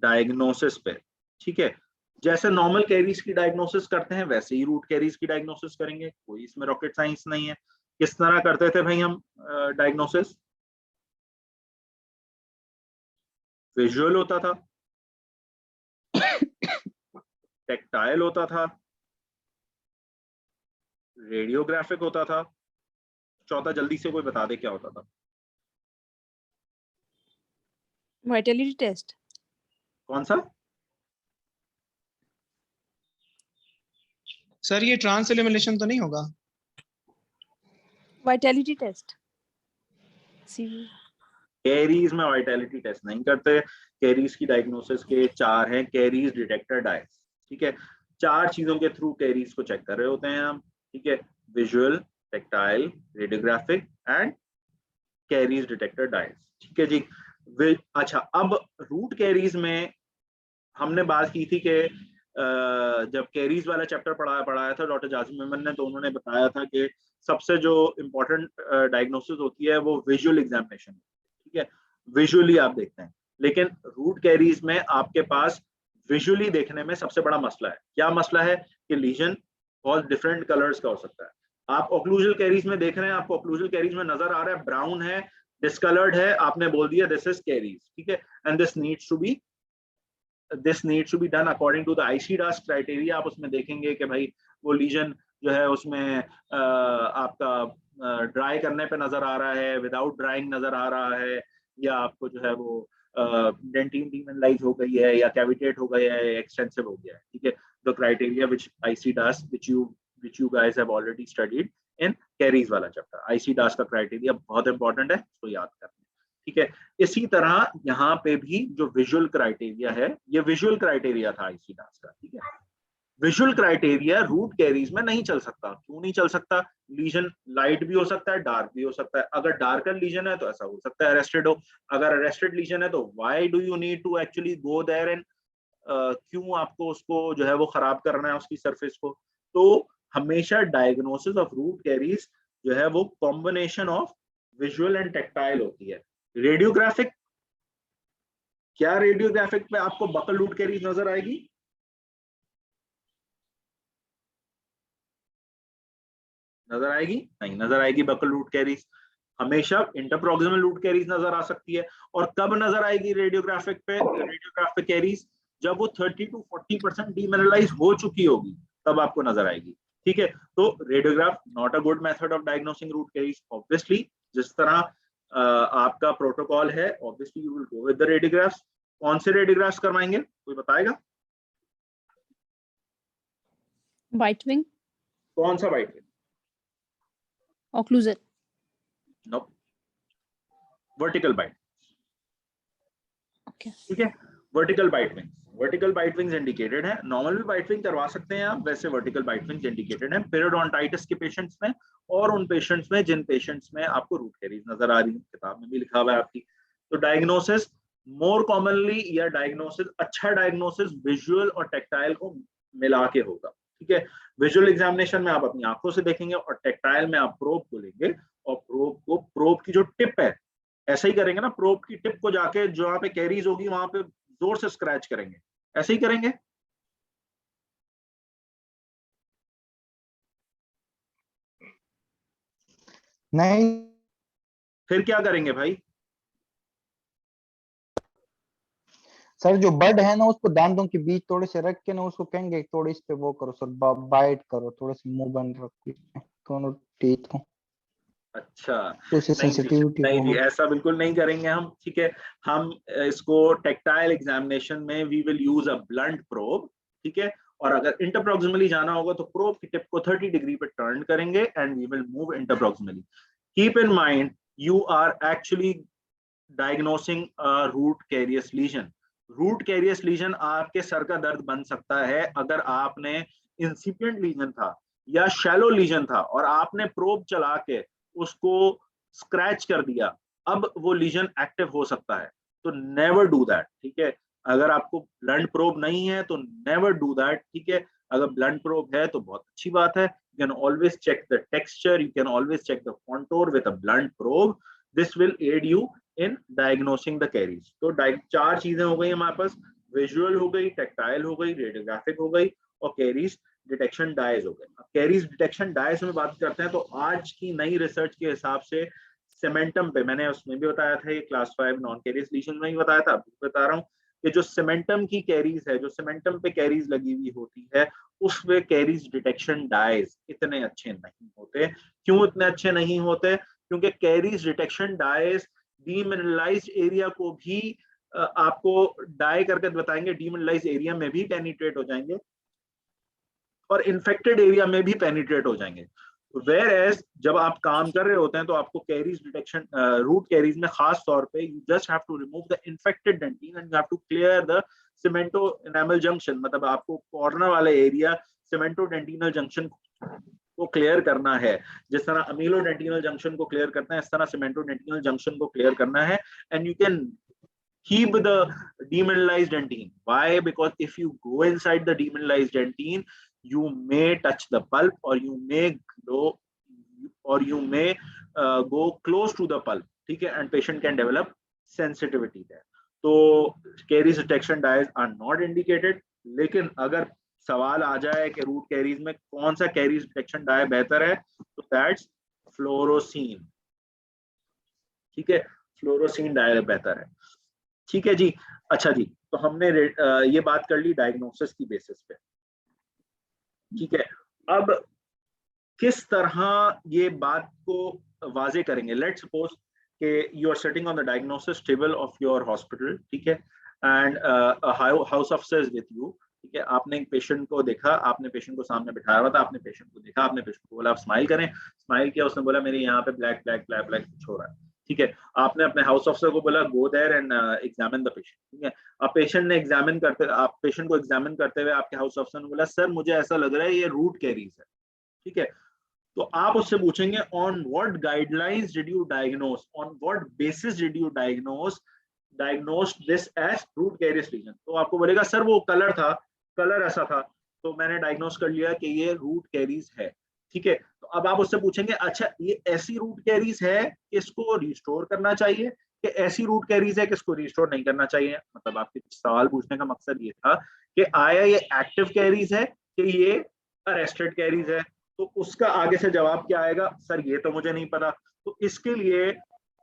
डायग्नोसिस पे। ठीक है, जैसे नॉर्मल कैरीज की डायग्नोसिस करते हैं वैसे ही रूट कैरीज की डायग्नोसिस करेंगे, कोई इसमें रॉकेट साइंस नहीं है। किस तरह करते थे भाई हम डायग्नोसिस? विजुअल होता था, टेक्टाइल होता था, रेडियोग्राफिक होता था, चौथा जल्दी से कोई बता दे क्या होता था? Vitality test. कौन सा? सर ये ट्रांस एलिमिनेशन तो नहीं होगा? Vitality test. कैरीज में वाइटलिटी टेस्ट नहीं करते। कैरीज की डायग्नोसिस के 4 हैं कैरीज डिटेक्टर डायस। ठीक है, 4 चीजों के थ्रू कैरीज को चेक कर रहे होते हैं हम। ठीक है, visual, tactile, radiographic and caries detector dyes. ठीक है जी। अच्छा, अब रूट कैरीज में हमने बात की थी कि जब कैरीज वाला चैप्टर पढ़ाया था डॉक्टर जासिम मेमन ने, तो उन्होंने बताया था कि सबसे जो इम्पोर्टेंट डायग्नोसिस होती है वो विजुअल एग्जामिनेशन। ठीक है, विजुअली आप देखते हैं। लेकिन रूट कैरीज में आपके पास विजुअली देखने में सबसे बड़ा मसला है। क्या मसला है? कि लीजन बहुत डिफरेंट कलर्स का हो सकता है। आप ओक्लूजल कैरीज में देख रहे हैं, आपको ओक्लूजल कैरीज में नजर आ रहा है ब्राउन है, डिस्कलर्ड है, आपने बोल दिया दिस इज कैरीज। ठीक है, and this needs to be done according to the ICDAS criteria. आप उसमें देखेंगे कि भाई वो लीजन जो है उसमें आपका ड्राई करने पे नजर आ रहा है, विदाउट ड्राइंग नजर आ रहा है, या आपको जो है वो डेंटिन डीमिनलाइज हो गई है, या कैविटेट हो गया है, एक्सटेंसिव हो गया है। ठीक है, the criteria which ICDAS which you guys have already studied in carries वाला चैप्टर। ICDAS का क्राइटेरिया बहुत इंपॉर्टेंट है, उसको याद करना। ठीक है, इसी तरह यहाँ पे भी जो विजुअल क्राइटेरिया है, ये विजुअल क्राइटेरिया था ICDAS का। ठीक है, विजुअल क्राइटेरिया रूट कैरीज में नहीं चल सकता। क्यों नहीं चल सकता? लीजन लाइट भी हो सकता है, डार्क भी हो सकता है। अगर डार्कर लीजन है तो ऐसा हो सकता है अरेस्टेड हो। अगर अरेस्टेड लीजन है तो why do you need to actually go there and क्यों आपको उसको जो है वो खराब करना है उसकी सरफेस को? तो हमेशा डायग्नोसिस ऑफ रूट कैरीज जो है वो combination of visual and tactile होती है। रेडियोग्राफिक, क्या रेडियोग्राफिक पे आपको बकल रूट कैरीज नजर आएगी? नजर आएगी? नहीं नजर आएगी बकल रूट कैरीज। हमेशा इंटरप्रोक्सिमल रूट कैरीज नजर आ सकती है। और कब नजर आएगी रेडियोग्राफिक पे रेडियोग्राफिक कैरीज? जब वो 30 to 40% डीमिनरलाइज हो चुकी होगी, तब आपको नजर आएगी। ठीक है, तो radiograph not a good method of diagnosing root caries. Obviously जिस तरह आपका प्रोटोकॉल है, obviously you will go with the radiographs. कौन से रेडियोग्राफ्स करवाएंगे, कोई बताएगा? Bite wing. कौन सा bite wing? Occlusal. No, vertical bite. Okay, ठीक है, vertical bite wings. Indicated bite wings indicated है। नॉर्मल भी बाइट विंग करवा सकते हैं आप, वैसे वर्टिकल बाइट विंग्स इंडिकेटेड है पेरियोडोंटाइटिस के पेशेंट्स में, और उन पेशेंट्स में जिन पेशेंट्स में आपको रूट कैरीज नजर आ रही है। किताब में भी लिखा हुआ है आपकी। तो डायग्नोसिस मोर कॉमनली, या डायग्नोसिस अच्छा डायग्नोसिस विजुअल और टेक्टाइल को मिला के होगा। ठीक है, विजुअल एग्जामिनेशन में आप अपनी आंखों से देखेंगे, और टेक्टाइल में आप प्रोब को लेंगे, और प्रोब की जो टिप है, ऐसे ही करेंगे ना, प्रोब की टिप को जाके जहां पे कैरीज होगी वहां पे जोर से स्क्रैच करेंगे, ऐसे ही करेंगे। नहीं फिर क्या करेंगे भाई? सर, जो बर्ड है ना उसको दांतों के बीच थोड़े से रख के ना उसको कहेंगे थोड़े इस पे वो करो सर, बाइट करो, थोड़े से मुंह बंद रखो इसमें दोनों टीथ को, अच्छा, तो उससे नहीं जी, सेंसिटिविटी नहीं जी, होगा। ऐसा बिल्कुल नहीं करेंगे हम। ठीक है, हम इसको टेक्टाइल एग्जामिनेशन में we will use a blunt probe. ठीक है, और अगर इंटरप्रॉक्सिमली जाना होगा तो प्रोब की टिप को 30 डिग्री पे टर्न करेंगे and we will move interproximally. Keep in mind you are actually diagnosing a root carious lesion. Root carious lesion आपके सर का दर्द बन सकता है अगर आपने इंसिपिएंट लीजन था या शैलो लीजन था और आपने प्रोब चला के उसको स्क्रैच कर दिया, अब वो लीजन एक्टिव हो सकता है. तो नेवर डू दैट. ठीक है, अगर आपको ब्लंट प्रोब नहीं है तो नेवर डू दैट. ठीक है, अगर ब्लंट प्रोब है तो बहुत अच्छी बात है. You can always check the texture, you can always check the contour with a blunt probe. This will aid you in diagnosing the caries. तो 4 चीजें हो गई हमारे पास, विजुअल हो गई, टेक्टाइल हो गई, रेडियोग्राफिक हो गई और कैरीज डिटेक्शन डायज हो गए. अब कैरीज डिटेक्शन डायज में बात करते हैं तो आज की नई रिसर्च के हिसाब से सीमेंटम पे, मैंने उसमें भी बताया था, ये क्लास 5 नॉन कैरियस लीजन में ही बताया था, अभी बता रहा हूँ कि जो सीमेंटम की कैरीज है, जो सीमेंटम पे कैरीज लगी हुई होती है, उसमें कैरीज डिटेक्शन डायज इतने अच्छे नहीं होते. क्यों इतने अच्छे नहीं होते? क्योंकि carries detection dyes demineralised area को भी आपको डाई करके बताएंगे, डीमिनरलाइज्ड एरिया में भी पेनिट्रेट हो जाएंगे और इन्फेक्टेड एरिया में भी पेनिट्रेट हो जाएंगे. वेयर एज जब आप काम कर रहे होते हैं तो आपको कैरीज डिटेक्शन, रूट कैरीज में खास तौर पे you just have to remove the infected dentin and you have to clear the cemento enamel junction. मतलब आपको कॉर्नर वाला एरिया सीमेंटो डेंटिनल जंक्शन को क्लियर करना है. जिस तरह अमीलो डेंटिनल जंक्शन को क्लियर करना है, इस तरह सीमेंटो डेंटिनल जंक्शन को क्लियर करना है. And you can keep the demineralized dentine. Why? Because if you go inside the demineralized dentine, you may touch the pulp or you may go close to the pulp. ठीक है, and patient can develop sensitivity there. तो caries detection dyes are not indicated. लेकिन अगर सवाल आ जाए कि root carries में कौन सा कैरीज डिटेक्शन डाई बेहतर है, तो दैट्स फ्लोरोसीन. ठीक है, फ्लोरोसीन डाई बेहतर है. ठीक है जी. अच्छा जी, तो हमने ये बात कर ली डायग्नोसिस की बेसिस पे. ठीक है, अब किस तरह ये बात को वाजे करेंगे. लेट्स सपोज कि you are sitting on the diagnosis table of your hospital. ठीक है, and house officer is with you. ठीक है, आपने एक पेशेंट को देखा, आपने पेशेंट को सामने बिठाया हुआ था, आपने पेशेंट को देखा, आपने पेशेंट को बोला आप स्माइल करें. स्माइल किया, उसने बोला मेरे यहाँ पे ब्लैक ब्लैक ब्लैक ब्लैक कुछ हो रहा है. ठीक है, आपने अपने हाउस ऑफिसर को बोला go there and examine the patient. ठीक है, आप पेशेंट ने एग्जामिन करते, आप पेशेंट को एग्जामिन करते हुए आपके हाउस ऑफिसर ने बोला सर मुझे ऐसा लग रहा है ये रूट कैरीज है. ठीक है, तो आप उससे पूछेंगे on what guidelines did you diagnose, on what basis did you diagnose this as root carious lesion. तो आपको बोलेगा सर वो कलर था, कलर ऐसा था, तो मैंने डायग्नोस कर लिया कि ये रूट कैरीज है. ठीक है, तो अब आप उससे पूछेंगे अच्छा ये ऐसी रूट कैरीज है कि इसको रिस्टोर करना चाहिए, कि ऐसी रूट कैरीज है कि इसको रिस्टोर नहीं करना चाहिए. मतलब आपके सवाल पूछने का मकसद ये था कि आया ये एक्टिव कैरीज है कि ये अरेस्टेड कैरीज है. तो उसका आगे से जवाब क्या आएगा, सर ये तो मुझे नहीं पता. तो इसके लिए,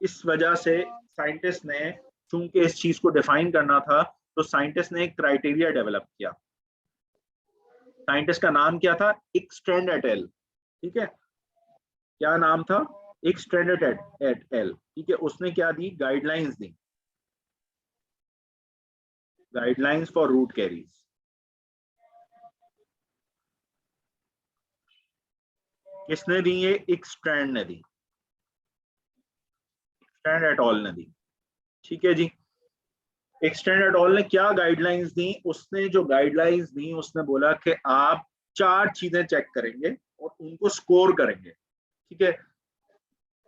इस वजह से साइंटिस्ट ने, चूंकि इस चीज को डिफाइन करना था, तो साइंटिस्ट ने एक क्राइटेरिया डेवलप किया. साइंटिस्ट का नाम क्या था, इकस्ट्रैंड एट एल. ठीक है, क्या नाम था, इकस्ट्रैंड एट एल. ठीक है, उसने क्या दी, गाइडलाइंस दी, गाइडलाइंस फॉर रूट कैरीज. किसने दी, ये इकस्ट्रैंड ने दी, इकस्ट्रैंड एट ऑल ने दी. ठीक है जी, इकस्ट्रैंड एट ऑल ने क्या गाइडलाइंस दी, उसने जो गाइडलाइंस दी उसने बोला कि आप 4 चीजें चेक करेंगे और उनको स्कोर करेंगे. ठीक है,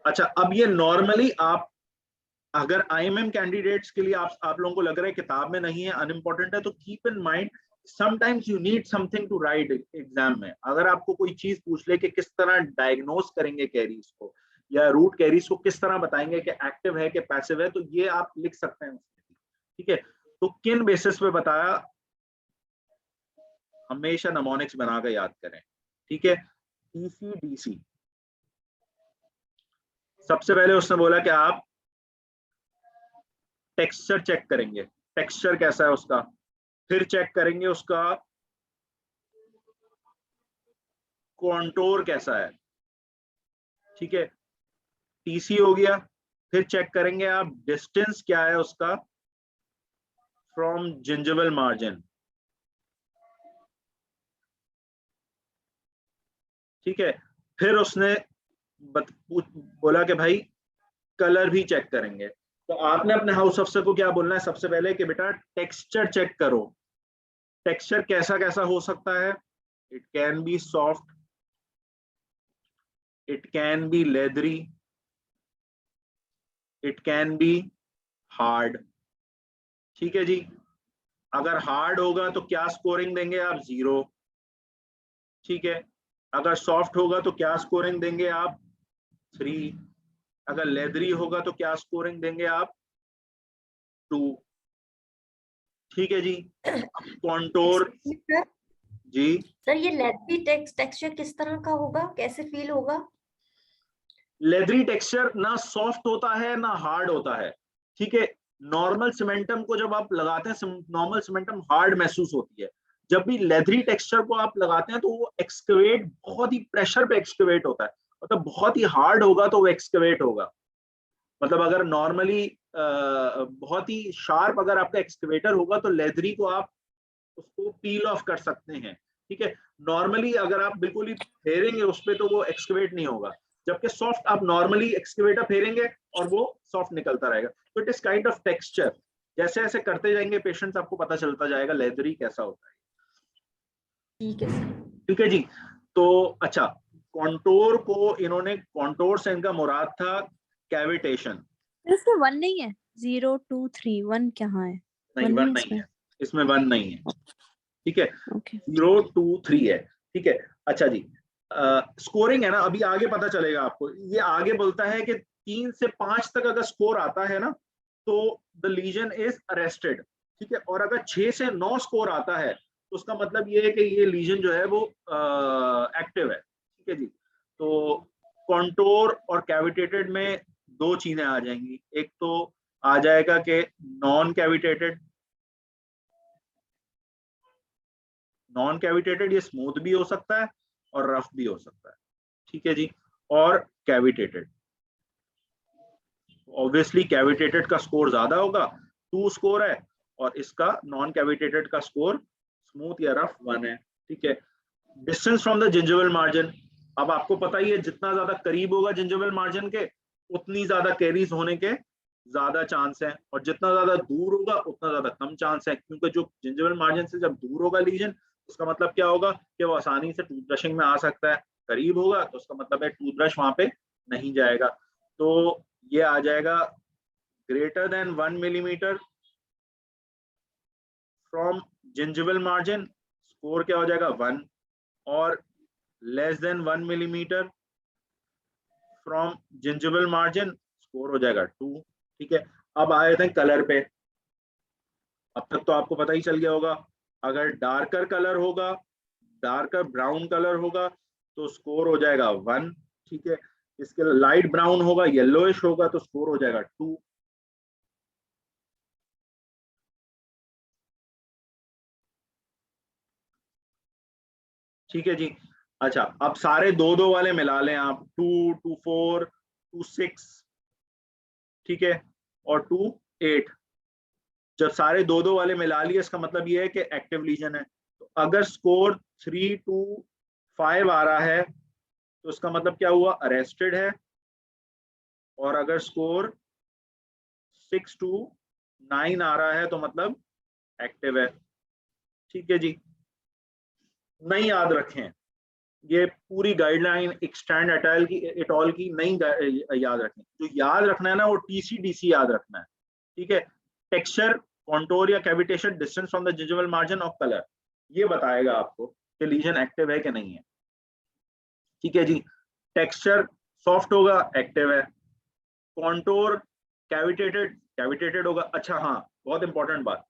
अच्छा अब ये नॉर्मली आप अगर आईएमएम कैंडिडेट्स के लिए आप लोगों को लग रहा है किताब में नहीं है, अनइम्पोर्टेंट है, तो keep in mind sometimes you need something to write exam में. अगर आपको कोई चीज पूछ ले कि किस तरह डायग्नोस करेंगे कैरीज को, या रूट कैरीज को किस तरह बताएंगे कि एक्टिव है कि पैसिव है, तो ये आप लिख सकते हैं. ठीक है, तो किन बेसिस पे बताया, हमेशा नमोनिक्स बनाकर याद करें. ठीक है, ECDC. सबसे पहले उसने बोला कि आप टेक्सचर चेक करेंगे, टेक्सचर कैसा है उसका. फिर चेक करेंगे उसका कॉन्टोर कैसा है. ठीक है, TC हो गया. फिर चेक करेंगे आप डिस्टेंस क्या है उसका फ्रॉम जिंजिवल मार्जिन. ठीक है, फिर उसने बोला कि भाई कलर भी चेक करेंगे। तो आपने अपने हाउस अफसर को क्या बोलना है सबसे पहले कि बेटा टेक्सचर चेक करो। टेक्सचर कैसा कैसा हो सकता है? It can be soft, it can be leathery, it can be hard. ठीक है जी, अगर हार्ड होगा तो क्या स्कोरिंग देंगे आप? 0। ठीक है, अगर सॉफ्ट होगा तो क्या स्कोरिंग देंगे आप? 3। अगर लेदरी होगा तो क्या स्कोरिंग देंगे आप? 2। ठीक है जी, कॉन्टोर सर जी। सर ये लेदरी टेक्सचर किस तरह का होगा, कैसे फील होगा? लेदरी टेक्सचर ना सॉफ्ट होता है ना हार्ड होता है। ठीक है, नॉर्मल सीमेंटम को जब आप लगाते हैं नॉर्मल सीमेंटम हार्ड महसूस होती है। जब भी लेदरी टेक्सचर को आप लगाते हैं तो वो एक्सकवेट बहुत ही प्रेशर पे एक्सकवेट होता है, मतलब बहुत ही हार्ड होगा तो वो एक्सकवेट होगा। मतलब अगर नॉर्मली बहुत ही शार्प अगर आपका एक्सकवेटर होगा तो लेदरी को आप उसको पील ऑफ कर सकते हैं। ठीक है, नॉर्मली अगर आप बिल्कुल ही फेरेंगे उस पर तो वो एक्सकवेट नहीं होगा, जबकि सॉफ्ट आप नॉर्मली एक्सकवेटर फेरेंगे और वो सॉफ्ट निकलता रहेगा। तो it is kind of texture. जैसे ऐसे करते जाएंगे पेशेंट्स, आपको पता चलता जाएगा लेदरी कैसा होता है। ठीक है सर। ठीक है जी, तो अच्छा, कॉन्टोर को इन्होंने, कॉन्टोर से इनका मुराद था कैविटेशन। इसमें 1 नहीं है? 0 2 3 1 कहाँ है? नहीं, 1 वन नहीं नहीं इसमें? है, इसमें 1 नहीं है। ठीक है, ओके 0 2 3 है। ठीक है, अच्छा जी, स्कोरिंग है ना, अभी आगे पता चलेगा आपको। ये आगे बोलता है कि 3 से 5 तक अगर स्कोर आता है ना तो द लीजन इज अरेस्टेड। ठीक है, और अगर 6 से 9 स्कोर आता है तो उसका मतलब ये है कि ये लीजन जो है वो एक्टिव है। ठीक है जी, तो कॉन्टोर और कैविटेटेड में दो चीजें आ जाएंगी। एक तो आ जाएगा कि नॉन कैविटेटेड। नॉन कैविटेटेड ये स्मूथ भी हो सकता है और रफ भी हो सकता है। ठीक है जी, और कैविटेटेड, ऑब्वियसली कैविटेटेड का स्कोर ज्यादा होगा, 2 स्कोर है, और इसका नॉन कैविटेटेड का स्कोर स्मूथ या रफ 1 है। ठीक है, distance from the gingival margin, अब आपको पता ही है जितना ज्यादा करीब होगा जिंजिवल मार्जिन के उतनी ज्यादा कैरीज होने के ज्यादा चांस है, और जितना ज्यादा दूर होगा उतना ज्यादा कम चांस है, क्योंकि जो जिंजिवल मार्जिन से जब दूर होगा लीजन, उसका मतलब क्या होगा कि वो आसानी से टूथब्रशिंग में आ सकता है। करीब होगा तो उसका मतलब है टूथब्रश वहां पे नहीं जाएगा। तो ये आ जाएगा greater than 1 millimetre from gingival margin, score क्या हो जाएगा? 1, और less than 1 millimetre from gingival margin, score हो जाएगा 2। ठीक है, अब आए थे कलर पे। अब तक तो आपको पता ही चल गया होगा, अगर डार्कर कलर होगा, डार्कर ब्राउन कलर होगा तो स्कोर हो जाएगा 1। ठीक है, इसके लाइट ब्राउन होगा, येलोइश होगा तो स्कोर हो जाएगा 2। ठीक है जी, अच्छा, अब सारे 2-2 वाले मिला लें आप, 2 2 4 2 6, ठीक है, और 2 8। जब सारे 2-2 वाले मिला लिए इसका मतलब ये है कि एक्टिव लीजन है। तो अगर स्कोर 3 2 5 आ रहा है तो इसका मतलब क्या हुआ? अरेस्टेड है। और अगर स्कोर 6 2 9 आ रहा है तो मतलब एक्टिव है। ठीक है जी, नहीं याद रखें, ये पूरी गाइडलाइन एक्सटेंड एटॉल की नहीं याद रखें। जो याद रखना है ना वो TCDC याद रखना है। ठीक है, टेक्सचर, कॉन्टोर या cavitation, distance from the gingival margin of colour, ये बताएगा आपको कि लीजन एक्टिव है कि नहीं है। ठीक है जी, टेक्सचर सॉफ्ट होगा, एक्टिव है। कॉन्टोर कैविटेटेड होगा। अच्छा हाँ, बहुत इंपॉर्टेंट बात,